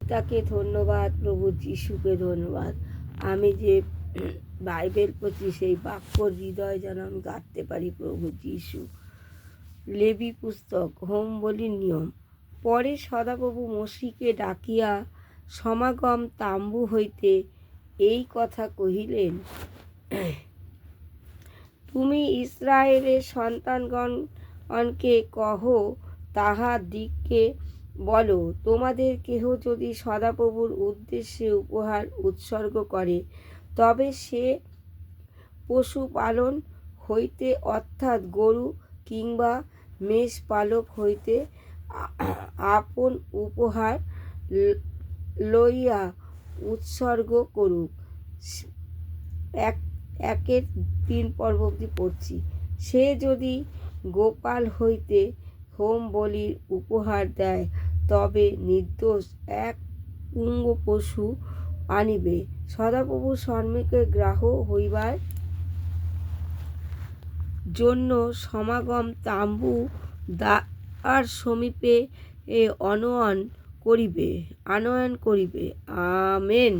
পিতাকে ধন্যবাদ, প্রভু যিশুকে ধন্যবাদ। আমি যে বাইবেল পড়ছি সেই বাক্য হৃদয় যেন আমি গাঁথতে পারি, প্রভু যিশু। লেবী পুস্তক, হোম বলির নিয়ম। পরে সদাপ্রভু মসিকে ডাকিয়া সমাগম তাম্বু হইতে এই কথা কহিলেন, তুমি ইসরায়েলের সন্তানগণকে কহ, তাহাদিগকে বলো, তোমাদের কেহ যদি সদাপ্রভুর উদ্দেশ্যে উপহার উৎসর্গ করে, তবে সে পশুপালন হইতে অর্থাৎ গরু কিংবা মেষ পালক হইতে আপন উপহার লইয়া উৎসর্গ করুক। 1:3 পর্ব অবধি পড়ছি। সে যদি গোপাল হইতে হোম বলির উপহার দেয়, তবে নির্দোষ এক পুঙ্গ পশু আনিবে। সদাপ্রভুর সম্মুখে গ্রাহ্য হইবার জন্য সমাগম তাম্বু দ্বার সমীপে আনয়ন করিবে। আমেন।